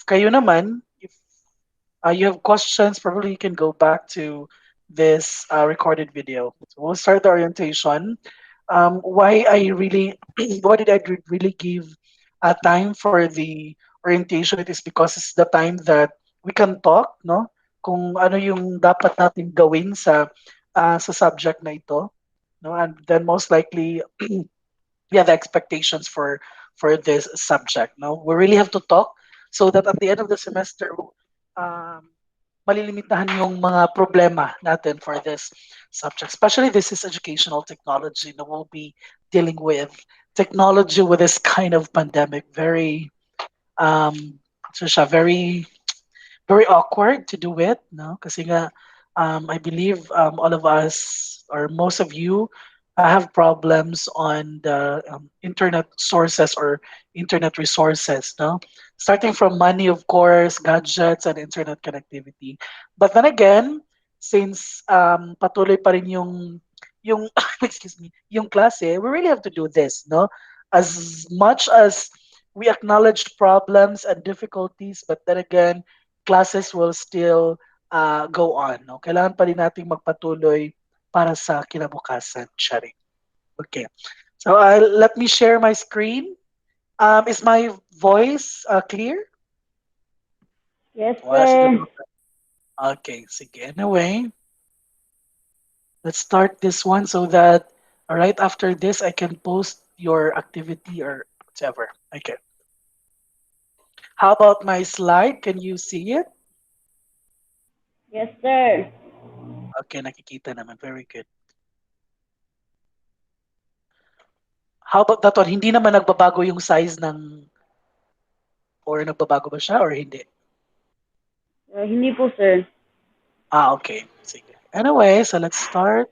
kayo naman, if you have questions, probably you can go back to this recorded video. So we'll start the orientation. Why I really, why did I really give time for the orientation? It is because it's the time that we can talk, no? Kung ano yung dapat natin gawin sa subject na ito, no? And then most likely, yeah, the expectations for this subject, no? We really have to talk so that at the end of the semester, um, malilimitahan yung mga problema natin for this subject. Especially this is educational technology. No, we'll be dealing with technology with this kind of pandemic. Very, so siya, very awkward to do it. No, kasi nga, I believe all of us or most of you have problems on the internet sources or internet resources. No, starting from money, of course, gadgets and internet connectivity. But then again, since patuloy pa rin yung excuse me, yung klase, we really have to do this. No, as much as we acknowledge problems and difficulties, but then again, classes will still go on. No? Kailangan pa rin nating magpatuloy para sa kinabukasan. Shari. Okay. So let me share my screen. Is my voice clear? Yes, Wala sir. siguro. Okay, sige. Anyway, let's start this one so that right after this, I can post your activity or whatever. Okay. How about my slide? Can you see it? Yes, sir. Okay, nakikita naman. Very good. How about that one? Hindi naman nagbabago yung size ng or nagbabago ba siya or hindi? Hindi po, sir. Okay. Sige. Anyway, so let's start.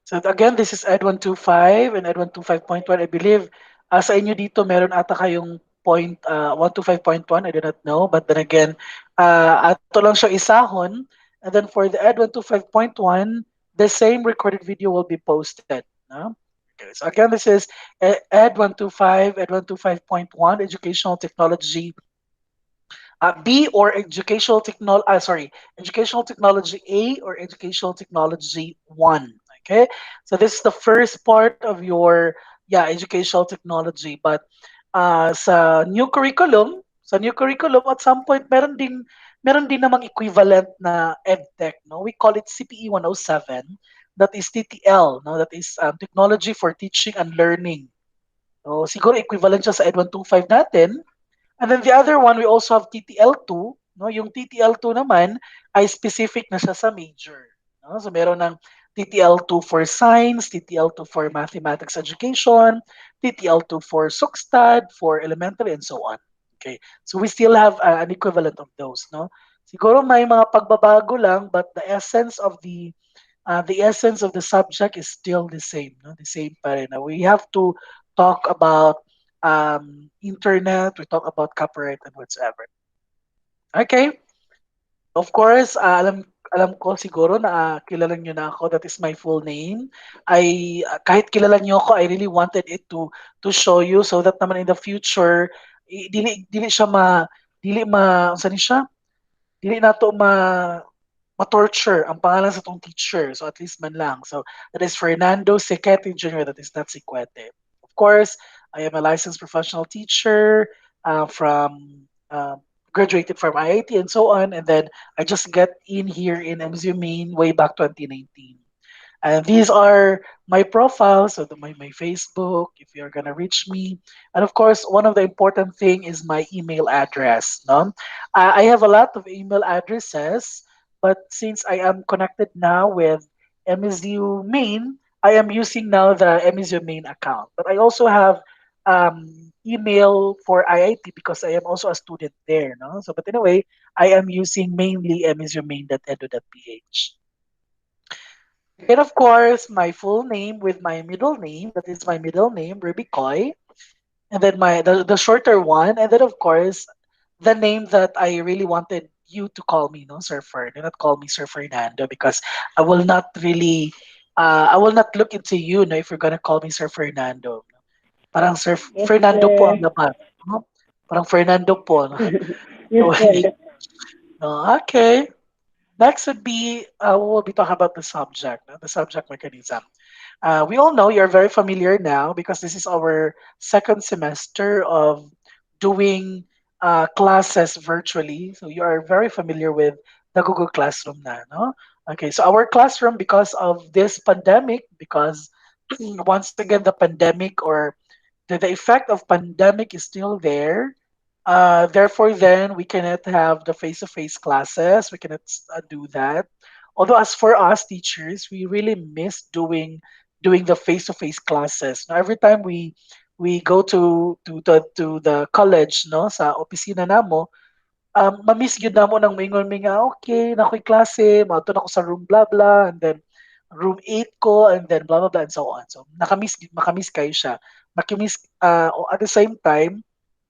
So again, this is ED125 and ED125.1. I believe sa inyo dito meron ata kayong 125.1. I do not know. But then again, ato lang siya isahon. And then for the ED125.1, the same recorded video will be posted. No? Okay, so again, this is ED125, ED125.1, Educational Technology B or educational technology A or educational technology 1. Okay, so this is the first part of your educational technology. But sa new curriculum at some point meron din namang equivalent na edtech. No, we call it CPE 107. That is TTL. No, that is technology for teaching and learning. So siguro equivalent siya sa Ed 125 natin. And then the other one, we also have TTL2. No? Yung TTL2 naman ay specific na siya sa major. No? So meron ng TTL2 for science, TTL2 for mathematics education, TTL2 for SUKSTAD, for elementary, and so on. Okay. So we still have an equivalent of those. No? Siguro may mga pagbabago lang, but the essence of the subject is still the same. No? The same pa rin. We have to talk about internet, we talk about copyright and whatsoever. Okay. Of course, alam ko siguro na kilala niyo na ako. That is my full name. Kahit kilala niyo ako, I really wanted it to show you so that naman in the future dili siya saan ni siya? Dili nato ma-torture ang pangalan sa tong teacher. So at least man lang. So that is Fernando Sequete Jr. That is not Sequete. Of course, I am a licensed professional teacher from graduated from IIT and so on. And then I just got in here in MSU Maine way back 2019. And these are my profiles, so my Facebook, if you're gonna reach me. And of course, one of the important thing is my email address. No? I have a lot of email addresses, but since I am connected now with MSU Main, I am using now the MSU Main account. But I also have email for IIT because I am also a student there. No? So, but anyway, I am using mainly msumain.edu.ph. And of course, my full name with my middle name, that is my middle name, Ruby Koy. And then the shorter one, and then of course, the name that I really wanted you to call me, no, Sir Fer. Do not call me Sir Fernando because I will not really I will not look into you, no, if you're gonna call me Sir Fernando. Parang Sir Yes, Fernando po ang sir. laban. No? Parang Fernando po. No? Yes, Awake. sir. No, okay. Next would be, we'll be talking about the subject, no? The subject mechanism. We all know you're very familiar now because this is our second semester of doing classes virtually. So you are very familiar with the Google Classroom na, no? Okay, so our classroom, because of this pandemic, because once again the pandemic or the effect of pandemic is still there. Therefore, then we cannot have the face-to-face classes. We cannot do that. Although, as for us teachers, we really miss doing the face-to-face classes. Now, every time we go to the college, no, sa opisina namo, mamiss gyud namo ng mingon mi nga, okay, nakoy klase, maadto na ko sa room blah blah, and then room 8 ko, and then blah blah blah, and so on. So, makamiss kayo siya. Makimiss, at the same time,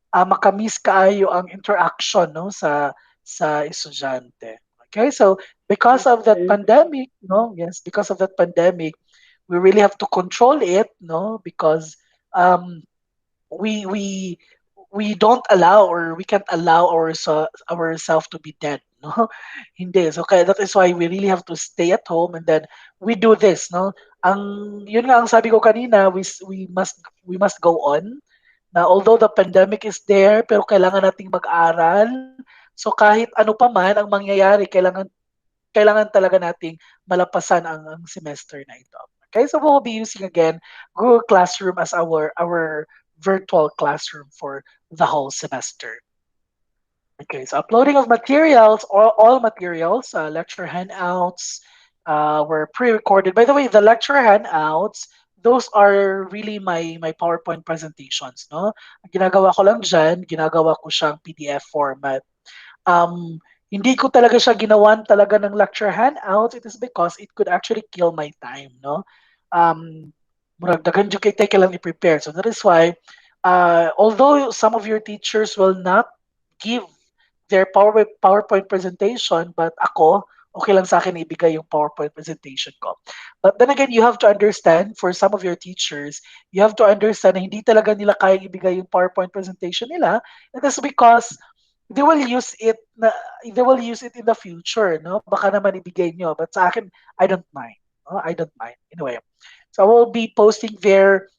makamiss kaayo ang interaction, no, sa estudyante. Okay, so because Yes, of that sir. pandemic, no, yes, because of that pandemic, we really have to control it, no, because um, we we we don't allow or we can't allow ourselves to be dead, no. Hindi, so kaya that is why we really have to stay at home, and then we do this, no. Yun nga ang sabi ko kanina, we must go on, na although the pandemic is there, pero kailangan nating mag-aral. So kahit ano pa man ang mangyayari, kailangan talaga nating malapasan ang semester na ito. Okay, so we'll be using again Google Classroom as our virtual classroom for the whole semester. Okay, so uploading of materials, all materials, lecture handouts, were pre-recorded. By the way, the lecture handouts, those are really my PowerPoint presentations, no? Ang ginagawa ko lang dyan, ginagawa ko siyang PDF format. Um, Hindi ko talaga siya ginawan talaga ng lecture handouts. It is because it could actually kill my time, no? Um, Murag daghan jud kay take lang i-prepare. So that is why, although some of your teachers will not give their PowerPoint presentation, but ako, okay lang sa akin ibigay yung PowerPoint presentation ko. But then again, you have to understand, for some of your teachers, you have to understand na hindi talaga nila kayang ibigay yung PowerPoint presentation nila. And that's because they will use it na they will use it in the future, no? Baka naman ibigay nyo. But sa akin, I don't mind. No? I don't mind. Anyway, so I will be posting there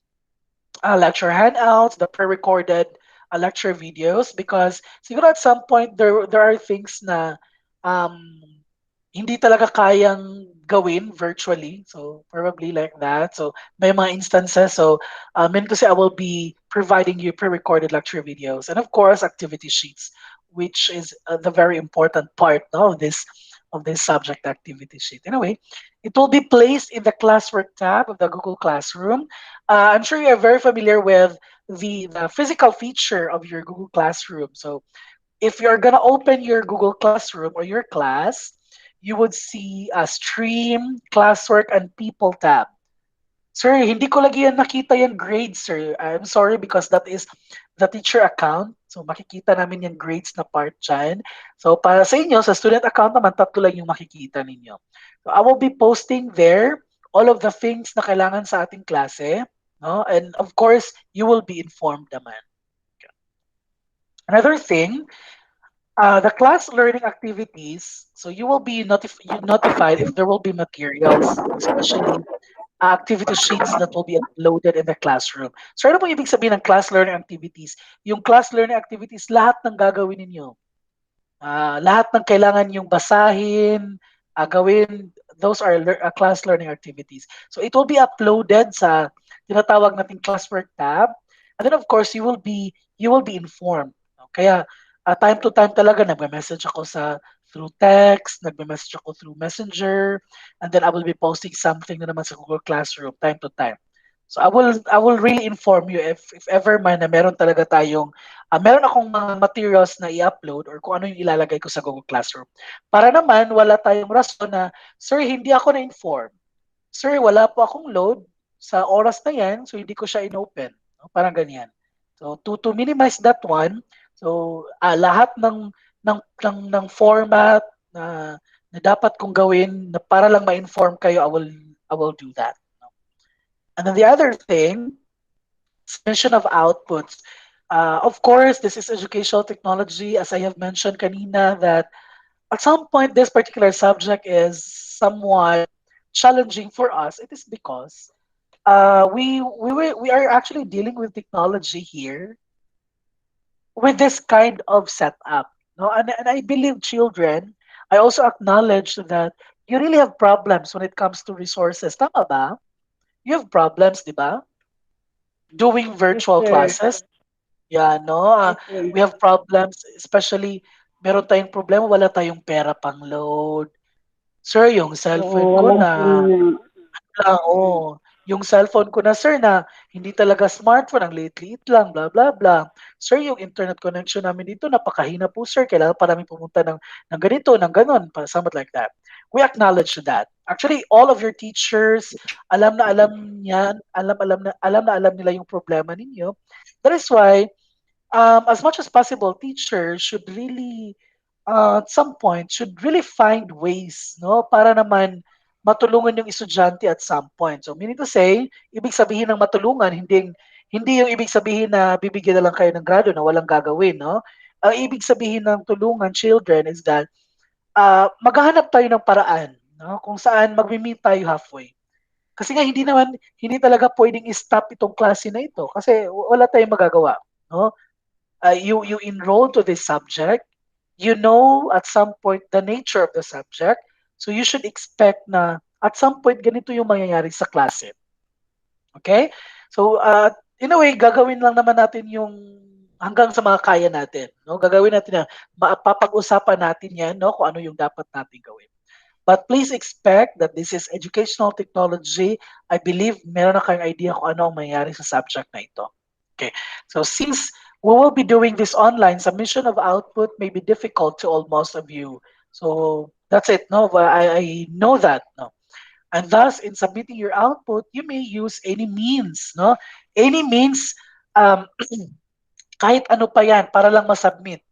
lecture handouts, the pre-recorded lecture videos, because siguro at some point there are things na um, hindi talaga kayang gawin virtually. So probably like that. So may mga instances. So mean to say I will be providing you pre-recorded lecture videos and of course activity sheets, which is the very important part, no, of this subject activity sheet. Anyway, it will be placed in the classwork tab of the Google Classroom. I'm sure you are very familiar with the physical feature of your Google Classroom. So if you're gonna open your Google Classroom or your class, you would see a stream, classwork, and people tab. Sir, hindi ko lagi yan nakita yung grades, sir. I'm sorry because that is the teacher account. So makikita namin yung grades na part dyan. So para sa inyo, sa student account naman, tatlo lang yung makikita ninyo. So I will be posting there all of the things na kailangan sa ating klase. No? And of course, you will be informed naman. Another thing, the class learning activities, so you will be notified if there will be materials, especially activity sheets that will be uploaded in the classroom. So ano po ibig sabihin ng class learning activities? Yung class learning activities, lahat ng gagawin ninyo. Lahat ng kailangan yung basahin, gawin, those are class learning activities. So it will be uploaded sa tinatawag nating classwork tab. And then of course, you will be informed. No? Kaya time to time talaga nagme-message ako through text, nagme-message ako through Messenger, and then I will be posting something na naman sa Google Classroom time to time. So I will really inform you if ever man na meron talaga tayong meron akong mga materials na i-upload or kung ano yung ilalagay ko sa Google Classroom. Para naman wala tayong rason na, sir, hindi ako na-inform. Sir, wala po akong load sa oras na yan, so hindi ko siya in-open. No? Parang ganyan. So to minimize that one, so lahat ng format na dapat kong gawin na para lang ma-inform kayo, I will do that. No? And then the other thing, submission of outputs. Of course, this is educational technology, as I have mentioned kanina, that at some point this particular subject is somewhat challenging for us. It is because we are actually dealing with technology here with this kind of setup. No? And I believe children, I also acknowledge that you really have problems when it comes to resources. Tama ba? You have problems, di ba? Doing Yes, virtual sir. classes. Yeah, no? Yes, sir. We have problems, especially meron tayong problema, wala tayong pera pang load. Sir, yung Oo, cellphone ko walang SIM na na. Mm. oo. Yung cellphone ko na, sir, na hindi talaga smartphone, ang liit-liit lang, blah, blah, blah. Sir, yung internet connection namin dito, napakahina po, sir. Kailangan pa namin pumunta ng ganito, ng ganon, something like that. We acknowledge that. Actually, all of your teachers, alam na alam niyan, alam na alam nila yung problema ninyo. That is why as much as possible, teachers should really, at some point, should really find ways, no, para naman matulungan yung estudyante at some point. So, meaning to say, ibig sabihin ng matulungan, hindi yung ibig sabihin na bibigyan na lang kayo ng grado na walang gagawin, no? Ang ibig sabihin ng tulungan, children, is that maghahanap tayo ng paraan, no, kung saan magmi-meet tayo halfway. Kasi nga hindi talaga pwedeng i-stop itong klase na ito kasi wala tayong magagawa, no? You enroll to this subject, you know at some point the nature of the subject, so you should expect na at some point ganito yung mangyayari sa klase. Okay? So, in a way, gagawin lang naman natin yung hanggang sa mga kaya natin. No? Gagawin natin na mapapag-usapan natin yan, no? Kung ano yung dapat natin gawin. But please expect that this is educational technology. I believe meron na kayong idea kung ano ang mangyayari sa subject na ito. Okay. So since we will be doing this online, submission of output may be difficult to almost of you. So that's it. No, I know that. No. And thus, in submitting your output, you may use any means. No, any means, um, kahit ano pa yan para lang masubmit.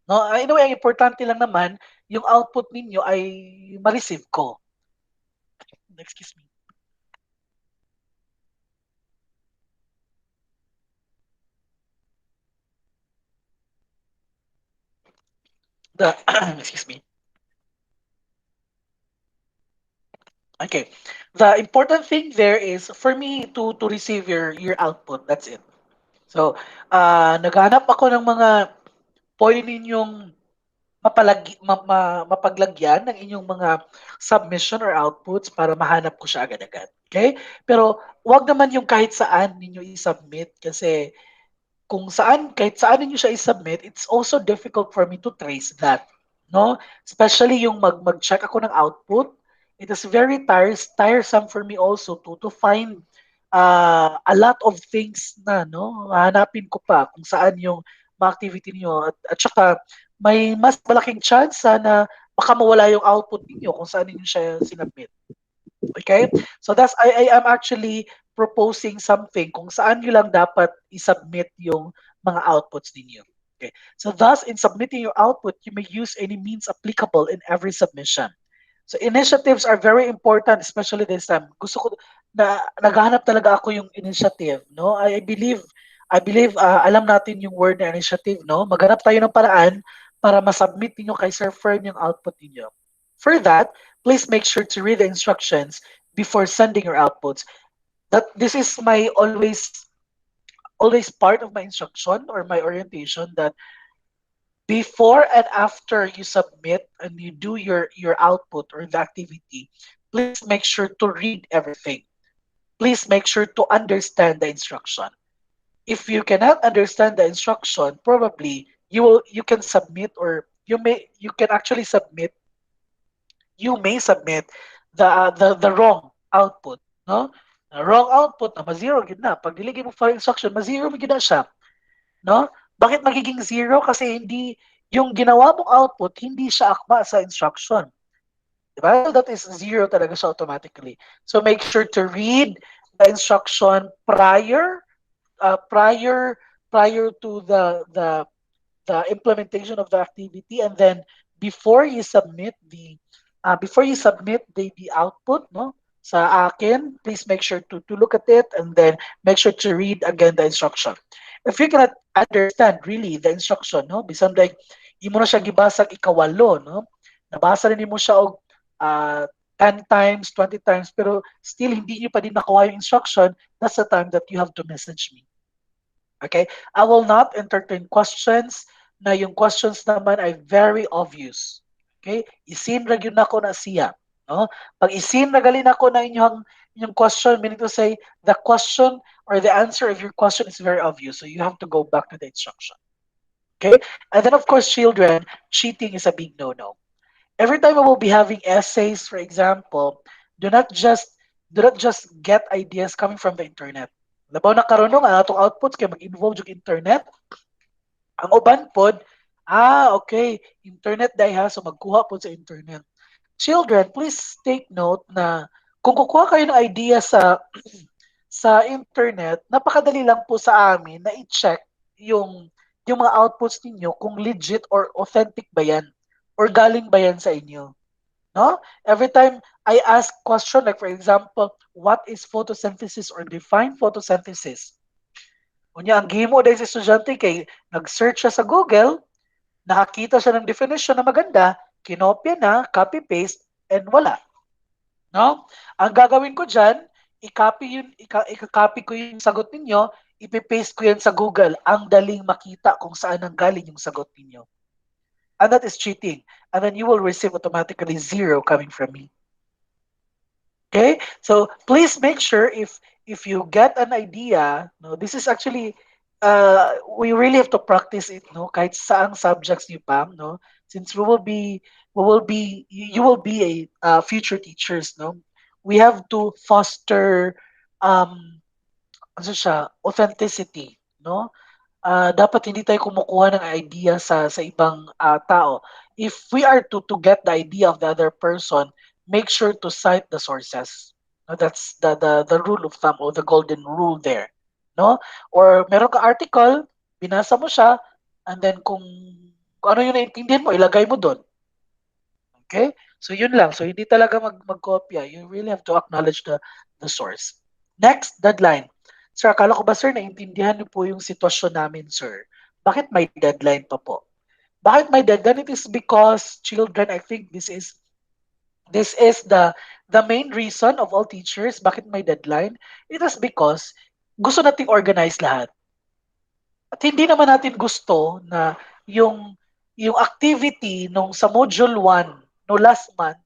No, anyway, ang importante lang naman, yung output ninyo ay ma-receive ko. Excuse me. The excuse me. Okay. The important thing there is for me to receive your output. That's it. So, naghanap ako ng mga pwede ninyong mapaglagyan ng inyong mga submission or outputs para mahanap ko siya agad-agad. Okay? Pero wag naman yung kahit saan ninyo i-submit kasi kung saan, kahit saan niyo siya i-submit, it's also difficult for me to trace that. No? Especially yung mag-check ako ng output, it is very tiresome for me also to find a lot of things na, no? Hanapin ko pa kung saan yung mga activity niyo at saka may mas malaking chance na baka mawala yung output niyo kung saan niyo siya sinubmit. Okay? So I am actually proposing something kung saan nyo lang dapat i-submit yung mga outputs ninyo. Okay. So thus, in submitting your output, you may use any means applicable in every submission. So initiatives are very important, especially this time. Gusto ko na naghahanap talaga ako yung initiative, no? I believe alam natin yung word na initiative, no? Maghanap tayo ng paraan para masubmit niyo kay Sir Fern yung output niyo. For that, please make sure to read the instructions before sending your outputs. That this is my always part of my instruction or my orientation that before and after you submit and you do your output or the activity, please make sure to read everything. Please make sure to understand the instruction. If you cannot understand the instruction, probably you can submit or you can actually submit you may submit the wrong output, no? The wrong output na ma-zero gid na. Pag niligay mo for instruction, ma-zero mo gid na siya, no? Bakit magiging zero? Kasi hindi yung ginawa mong output hindi siya akma sa instruction. Diba? So that is zero talaga siya automatically. So make sure to read the instruction prior to the implementation of the activity, and then before you submit the output, no, sa akin, please make sure to look at it and then make sure to read again the instruction. if you cannot understand really the instruction, no, bisan like imo na siya gibasag ikawalo, no, nabasa na nimo siya og uh, 10 times, 20 times, pero still hindi niyo pa din nakuha yung instruction, that's the time that you have to message me. Okay? I will not entertain questions na yung questions naman ay very obvious. Okay? Isin ra gyud nako na siya. No? Pag isin ra gali nako na inyong question, meaning to say the question or the answer of your question is very obvious. So you have to go back to the instruction. Okay? And then of course, children, cheating is a big no-no. Every time we will be having essays, for example, do not just do not just get ideas coming from the internet. Labaw na karon nga atong outputs kay mag-involve yung internet. Ang uban pod, okay, internet dai ha, so magkuha pod sa internet. Children, please take note na kung kukuha kayo ng idea sa internet, napakadali lang po sa amin na i-check yung yung mga outputs ninyo kung legit or authentic ba yan or galing ba yan sa inyo. No? Every time I ask question, like for example, what is photosynthesis or define photosynthesis? Unya, ang gimo dahil sa estudyante kay nag-search siya sa Google, nakakita siya ng definition na maganda, kinopya na, copy-paste, and wala. No? Ang gagawin ko dyan, i-copy yun, i-copy ko yung sagot ninyo, ipipaste ko yan sa Google. Ang daling makita kung saan ang galing yung sagot ninyo. And that is cheating. And then you will receive automatically zero coming from me. Okay? So please make sure if you get an idea, no, this is actually we really have to practice it, no, kahit saang subjects niyo pa, no, since you will be a future teachers, no. We have to foster ano siya, authenticity, no? Dapat hindi tayo kumukuha ng idea sa ibang tao. If we are to get the idea of the other person, make sure to cite the sources. No, that's the rule of thumb or the golden rule there. No? Or meron ka article, binasa mo siya, and then kung ano yung naintindihan mo, ilagay mo doon. Okay? So yun lang. So hindi talaga magkopya. You really have to acknowledge the source. Next, deadline. Sir, akala ko ba sir, naintindihan niyo po yung sitwasyon namin, sir. Bakit may deadline pa po? Bakit may deadline? It is because children, I think this is the main reason of all teachers bakit may deadline. It is because gusto nating organize lahat. At hindi naman natin gusto na yung yung activity nung sa module 1 no last month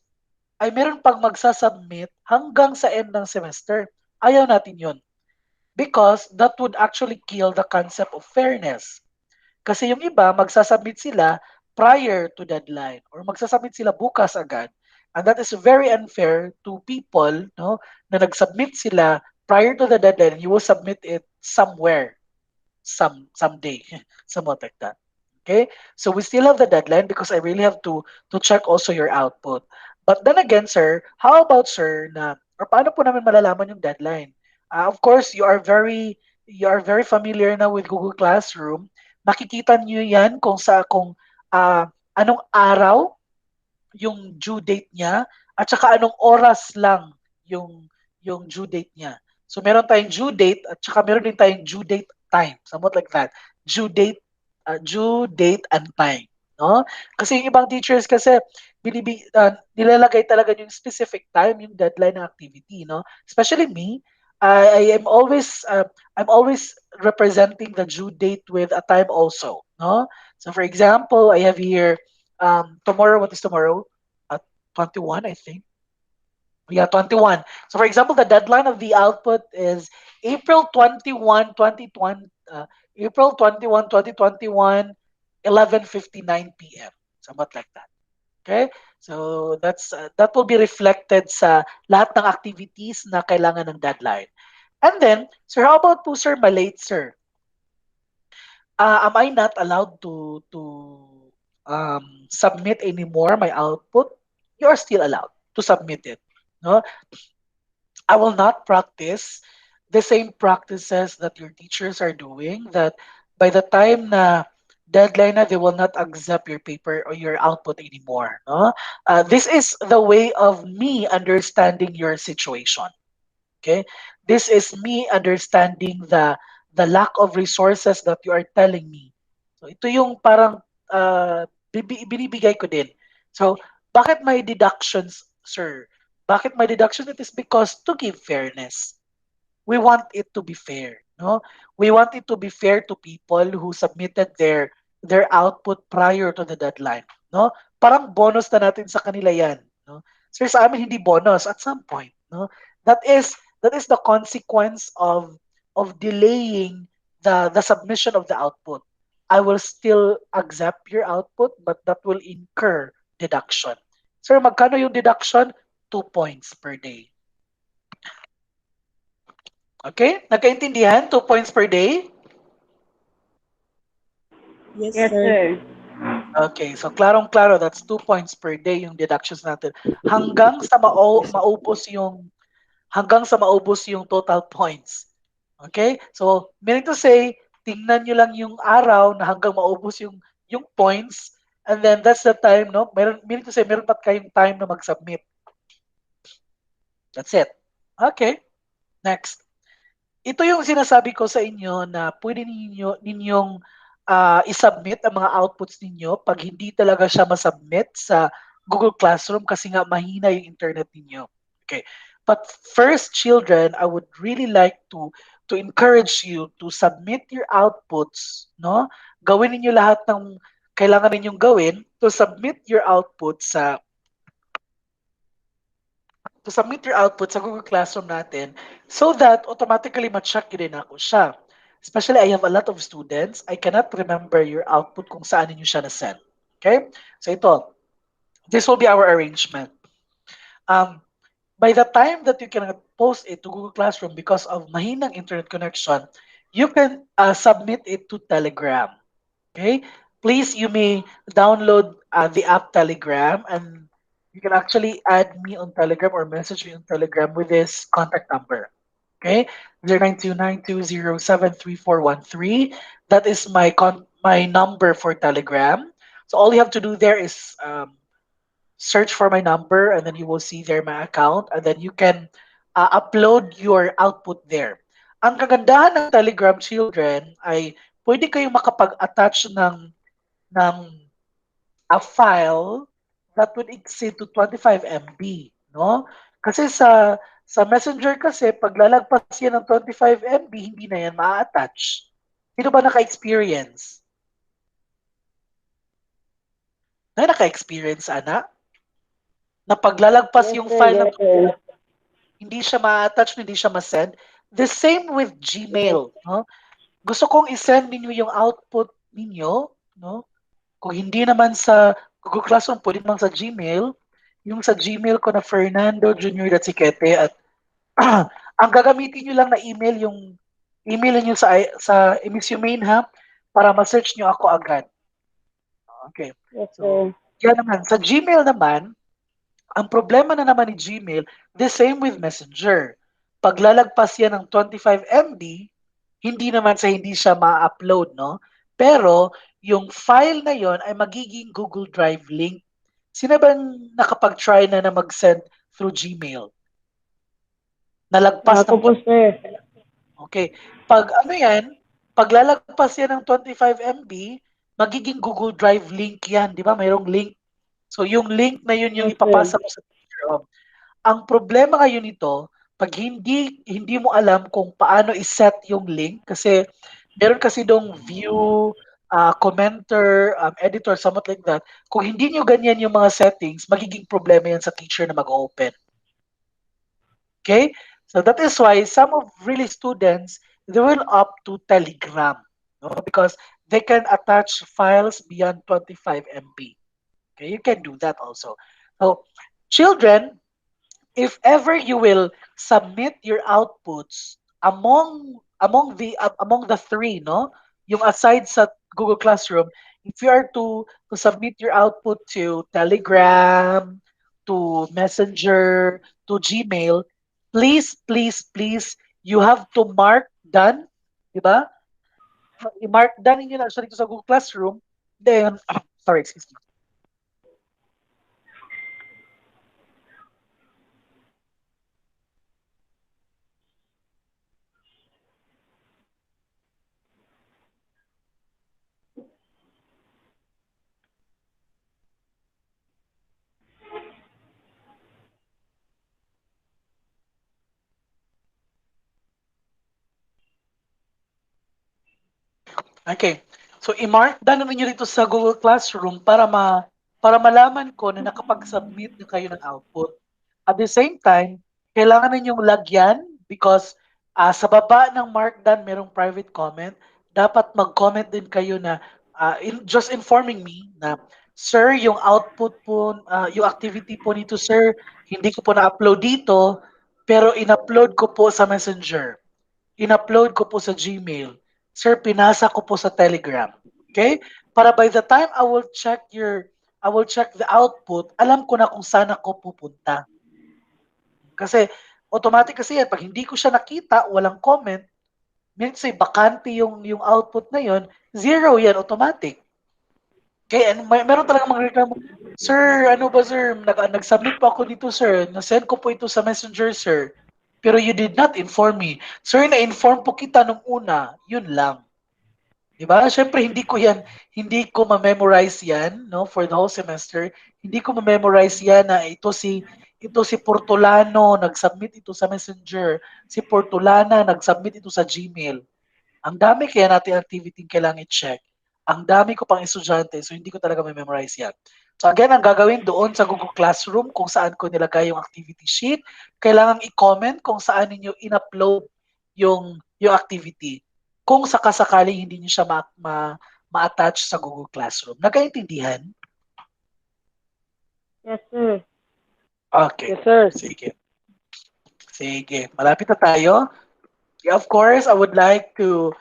ay meron pang magsasubmit hanggang sa end ng semester. Ayaw natin yun. Because that would actually kill the concept of fairness. Kasi yung iba, magsasubmit sila prior to deadline or magsasubmit sila bukas agad. And that is very unfair to people, no, na nagsubmit sila prior to the deadline. You will submit it somewhere, someday, somewhat like that. Okay, so we still have the deadline because I really have to check also your output. But then again, sir, how about sir na or paano po namin malalaman yung deadline? Of course, you are very familiar na with Google Classroom. Makikita niyo yan kung anong araw yung due date niya at saka anong oras lang yung due date niya. So meron tayong due date at saka meron din tayong due date time, somewhat like that. Due date and time, no? Kasi yung ibang teachers kasi nilalagay talaga yung specific time, yung deadline ng activity, no? Especially me, I'm always representing the due date with a time also, no? So for example, I have here tomorrow, what is tomorrow? 21, I think. Yeah, 21. So for example, the deadline of the output is April 21, 2020, April 21, 2021, 11:59 p.m. Somewhat like that. Okay? So that will be reflected sa lahat ng activities na kailangan ng deadline. And then, sir, how about po, sir, malate, sir? Am I not allowed to submit anymore my output? You are still allowed to submit it. No, I will not practice the same practices that your teachers are doing. That by the time na deadline na, they will not accept your paper or your output anymore. No, this is the way of me understanding your situation. Okay, this is me understanding the lack of resources that you are telling me. So ito yung parang binibigay ko din. So bakit may deductions, sir? Bakit may deductions? It is because to give fairness. We want it to be fair, no? We want it to be fair to people who submitted their output prior to the deadline, no? Parang bonus na natin sa kanila 'yan, no? Sir, sa amin hindi bonus at some point, no? That is the consequence of delaying the submission of the output. I will still accept your output, but that will incur deduction. Sir, magkano yung deduction? 2 points per day. Okay? Nagkaintindihan? 2 points per day? Yes, Yes, sir. sir. Okay, so klarong-klaro, that's 2 points per day yung deductions natin. Hanggang sa maubos yung total points. Okay? So, meaning to say, tingnan nyo lang yung araw na hanggang maubos yung points, and then that's the time, no? Meaning to say, meron pa kayong time na mag-submit. That's it. Okay, next. Ito yung sinasabi ko sa inyo na pwede ninyong isubmit ang mga outputs ninyo pag hindi talaga siya masubmit sa Google Classroom kasi nga mahina yung internet ninyo. Okay. But first, children, I would really like to encourage you to submit your outputs, no? Gawin niyo lahat ng kailangan ninyong gawin to submit your output sa Google Classroom natin so that automatically ma-check din ako siya. Especially, I have a lot of students. I cannot remember your output kung saan ninyo siya na-send. Okay? So ito, this will be our arrangement. Um, by the time that you can post it to Google Classroom because of mahinang internet connection, you can submit it to Telegram. Okay? Please, you may download the app Telegram and you can actually add me on Telegram or message me on Telegram with this contact number. Okay? 0929207341. That is my number for Telegram. So all you have to do there is search for my number and then you will see there my account and then you can upload your output there. Ang kagandahan ng Telegram children ay pwede kayong makapag-attach ng a file that would exceed to 25 MB, no? Kasi sa Messenger kasi paglalagpas yan ng 25 MB, hindi na yan ma-attach. Sino ba naka-experience? Naka-experience, ana? Na paglalagpas Yes, yung sir. file ng Yes, sir. hindi siya ma-attach, hindi siya ma-send. The same with Yes. Gmail, no? Gusto kong i-send ninyo yung output ninyo, no? Kung hindi naman sa Google Classroom, pwede naman sa Gmail. Yung sa Gmail ko na Fernando Junior Sikete at ang gagamitin nyo lang na email yung email niyo sa Miss Humane ha para ma-search nyo ako agad. Okay. Yes, So, sir. yan naman. Sa Gmail naman, ang problema na naman ni Gmail, the same with Messenger. Paglalagpas yan ng 25 MB, hindi naman sa hindi siya ma-upload, no? Pero, yung file na yon ay magiging Google Drive link. Sino ba nakapag-try na mag-send through Gmail? Nalagpas Ako ng po, sir. Okay. Pag ano yan, paglalagpas yan ng 25 MB, magiging Google Drive link yan. Di ba? Mayroong link. So, yung link na yun yung Yes, sir. ipapasa mo sa teacher. Ang problema ngayon nito, pag hindi mo alam kung paano i-set yung link, kasi meron kasi dong view, commenter, editor, somewhat like that. Kung hindi nyo ganyan yung mga settings, magiging problema yan sa teacher na mag-open. Okay? So that is why some of really students, they will opt to Telegram, no? Because they can attach files beyond 25 MB. Okay, you can do that also. So children, if ever you will submit your outputs among the three, no, yung aside sa Google Classroom, if you are to submit your output to Telegram, to Messenger, to Gmail, please, you have to mark done, di ba? I-mark done ninyo na siya dito sa Google Classroom. Then, sorry, excuse me. Okay. So i-mark down naman nyo dito sa Google Classroom para malaman ko na nakapag-submit na kayo ng output. At the same time, kailangan ninyong lagyan because sa baba ng markdown merong private comment. Dapat mag-comment din kayo na just informing me na sir, yung output po, yung activity po nito sir, hindi ko po na-upload dito, pero in-upload ko po sa Messenger. In-upload ko po sa Gmail. Sir, pinasa ko po sa Telegram. Okay? Para by the time I will check the output, alam ko na kung saan ako pupunta. Kasi automatic kasi yan, pag hindi ko siya nakita, walang comment, means say bakante yung output na yon, zero yan automatic. Okay, and meron talaga mga reklamo, sir, ano ba sir, nag-submit po ako dito sir, na-send ko po ito sa Messenger sir, pero you did not inform me. Sir, na-inform po kita nung una, yun lang. 'Di ba? Syempre hindi ko ma-memorize 'yan, no, for the whole semester. Hindi ko ma-memorize 'yan na ito si Portolano nag-submit ito sa Messenger, si Portolana nag-submit ito sa Gmail. Ang dami kaya natin activity kailangan i-check. Ang dami ko pang estudyante, so hindi ko talaga memorize yan. So again, ang gagawin doon sa Google Classroom kung saan ko nilagay yung activity sheet, kailangan i-comment kung saan ninyo in-upload yung activity. Kung sakasakaling hindi niyo siya ma-attach sa Google Classroom. Nagkaintindihan? Yes, sir. Okay. Yes, sir. Sige. Sige. Malapit na tayo. Yeah, of course, I would like to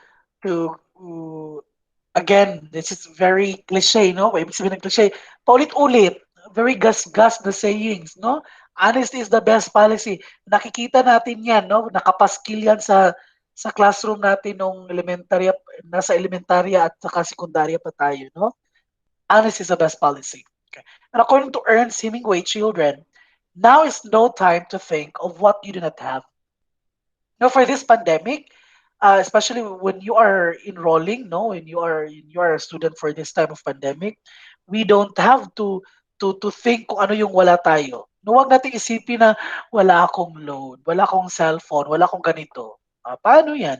again, this is very cliche, no? Ibig sabihin ng cliche. Paulit-ulit. Very gas-gas the sayings, no? Honesty is the best policy. Nakikita natin yan, no? Nakapaskil yan sa classroom natin nung nasa elementarya at saka sekundarya pa tayo, no? Honesty is the best policy. Okay. And according to Ernst Hemingway, children, now is no time to think of what you do not have. Now, for this pandemic, especially when you are enrolling, no, when you are a student for this time of pandemic, we don't have to think kung ano yung wala tayo. No, wag nating isipin na wala akong load, wala akong cellphone, wala akong ganito. Paano yan?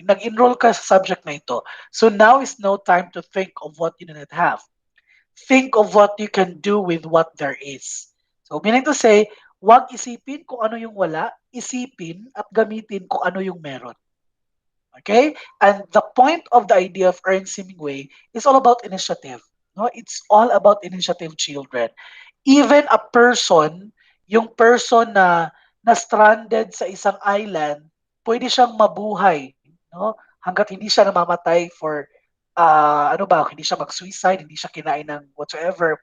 Nag-enroll ka sa subject na ito. So now is no time to think of what you do not have. Think of what you can do with what there is. So meaning to say, wag isipin kung ano yung wala, isipin at gamitin kung ano yung meron. Okay? And the point of the idea of Ernst Hemingway is all about initiative. No? It's all about initiative, children. Even a person, yung person na stranded sa isang island, pwede siyang mabuhay, no? Hangga't hindi siya namamatay for ano ba, hindi siya mag-suicide, hindi siya kinain ng whatsoever.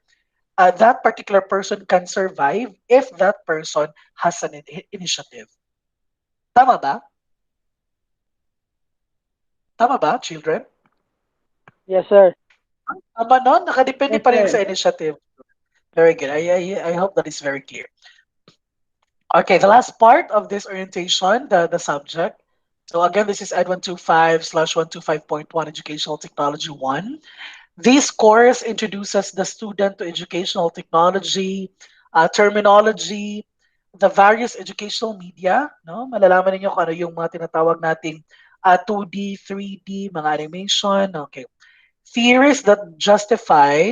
That particular person can survive if that person has an initiative. Tama ba? Tama ba, children? Yes, sir. Tama no? Nakadepende Yes, pa rin sir. sa initiative. Very good. I hope that is very clear. Okay, the last part of this orientation, the subject. So again, this is ED125/125.1 Educational Technology 1. This course introduces the student to educational technology, terminology, the various educational media. No? Malalaman ninyo kung ano yung mga tinatawag nating 2D, 3D, mga animation. Okay. Theories that justify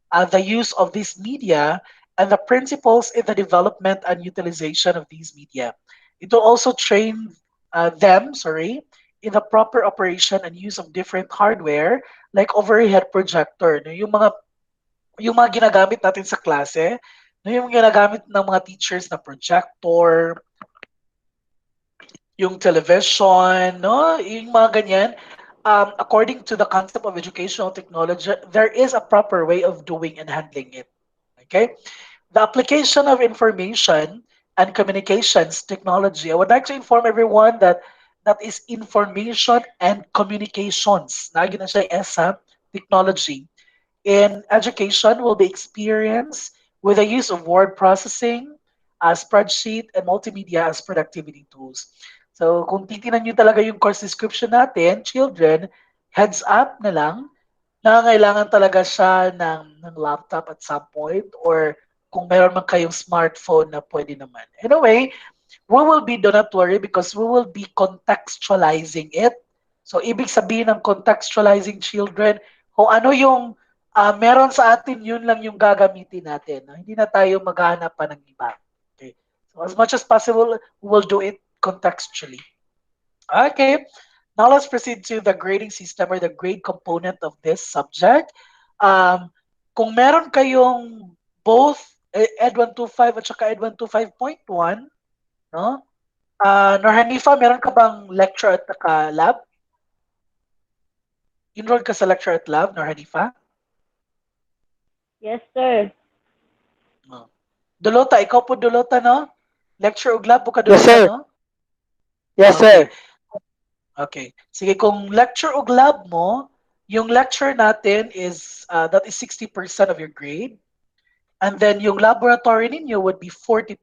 the use of these media and the principles in the development and utilization of these media. It will also train in the proper operation and use of different hardware like overhead projector. No, yung mga ginagamit natin sa klase, no, yung ginagamit ng mga teachers na projector, yung television, no, yung mga ganyan. According to the concept of educational technology, there is a proper way of doing and handling it. Okay? The application of information and communications technology. I would like to inform everyone that that is information and communications. Lagi na siya S ha, technology. In education will be experienced with the use of word processing, spreadsheet, and multimedia as productivity tools. So kung titinan nyo talaga yung course description natin, children, heads up na lang, nangangailangan talaga siya ng laptop at some point or kung meron man kayong smartphone na pwede naman. Anyway, we will be, do not worry because we will be contextualizing it. So, ibig sabihin ng contextualizing children, kung ano yung meron sa atin, yun lang yung gagamitin natin. No? Hindi na tayo maghahanap pa ng iba. Okay. So, as much as possible, we will do it contextually. Okay. Now, let's proceed to the grading system or the grade component of this subject. Um, kung meron kayong both ED125 at saka ED125.1, no? Nor Hanifa, meron ka bang lecture at saka lab? Enrolled ka sa lecture at lab, Nor Hanifa? Yes, sir. No. Dulota, ikaw po Dulota, no? Lecture ug lab po ka Yes, Dulota, sir. no? Yes, Okay. sir. Okay. Sige, kung lecture ug lab mo, yung lecture natin is, that is 60% of your grade. And then yung laboratory ninyo would be 40%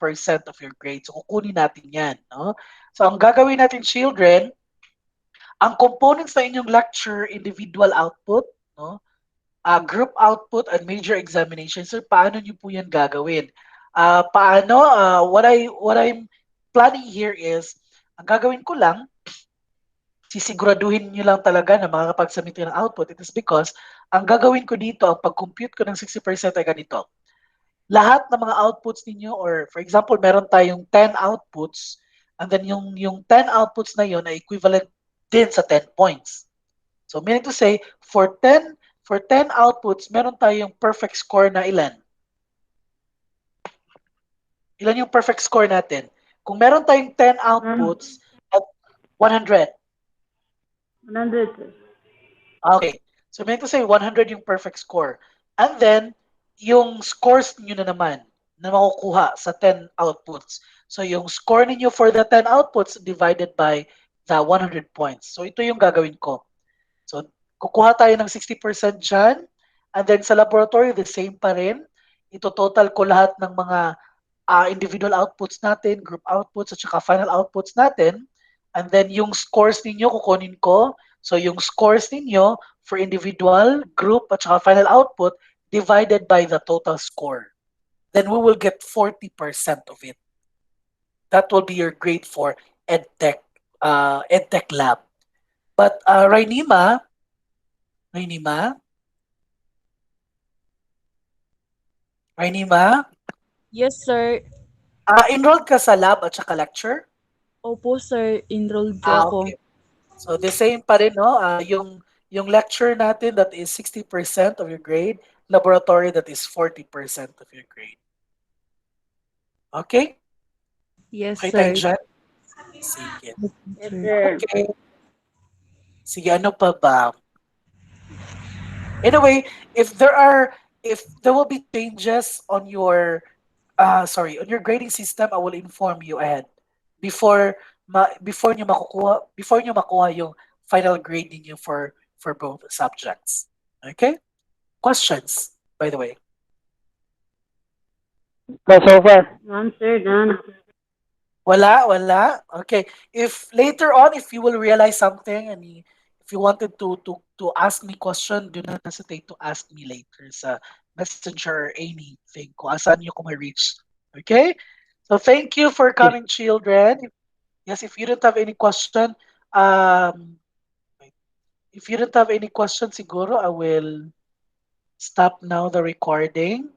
of your grade. So kukunin natin yan, no? So ang gagawin natin, children, ang components sa inyong lecture, individual output, no? Group output and major examination. So paano niyo po yan gagawin? What I'm planning here is, ang gagawin ko lang, sisiguraduhin niyo lang talaga na makakapag-submit kayo ng output. It is because, ang gagawin ko dito, ang pag-compute ko ng 60% ay ganito. Lahat ng mga outputs ninyo, or for example, meron tayong 10 outputs, and then yung 10 outputs na yon ay equivalent din sa 10 points. So meaning to say, for ten outputs, meron tayong perfect score na ilan? Ilan yung perfect score natin? Kung meron tayong 10 One- outputs at 100. 100, sir. Okay. So meaning to say, 100 yung perfect score. And then, yung scores niyo na naman na makukuha sa 10 outputs. So yung score ninyo for the 10 outputs divided by the 100 points. So ito yung gagawin ko. So, kukuha tayo ng 60% dyan. And then sa laboratory, the same pa rin. Ito total ko lahat ng mga individual outputs natin, group outputs, at saka final outputs natin. And then yung scores ninyo, kukunin ko. So yung scores ninyo for individual, group, at saka final output divided by the total score. Then we will get 40% of it. That will be your grade for EdTech lab. But Rainima, Rainima, Yes, sir. enrolled ka sa lab at saka lecture? Opo, sir. Enrolled po ako. Okay. So the same pa rin, no? Yung lecture natin, that is 60% of your grade, laboratory, that is 40% of your grade. Okay? Yes, Okay tayo sir. dyan? Sige. Yes, Yes, sir. sir. Okay. Sige, ano pa ba? Anyway, if there will be changes on your, on your grading system, I will inform you ahead before before nyo makuha yung final grade niyo for both subjects. Okay? Questions, by the way. No, so far. None, sir. None. Wala. Okay. If later on, if you will realize something and if you wanted to ask me question, do not hesitate to ask me later sa messenger or anything kung asan nyo ko ma-reach. Okay? So thank you for Yes. coming, children. Yes, if you don't have any question, um, wait. If you don't have any question, siguro I will stop now the recording.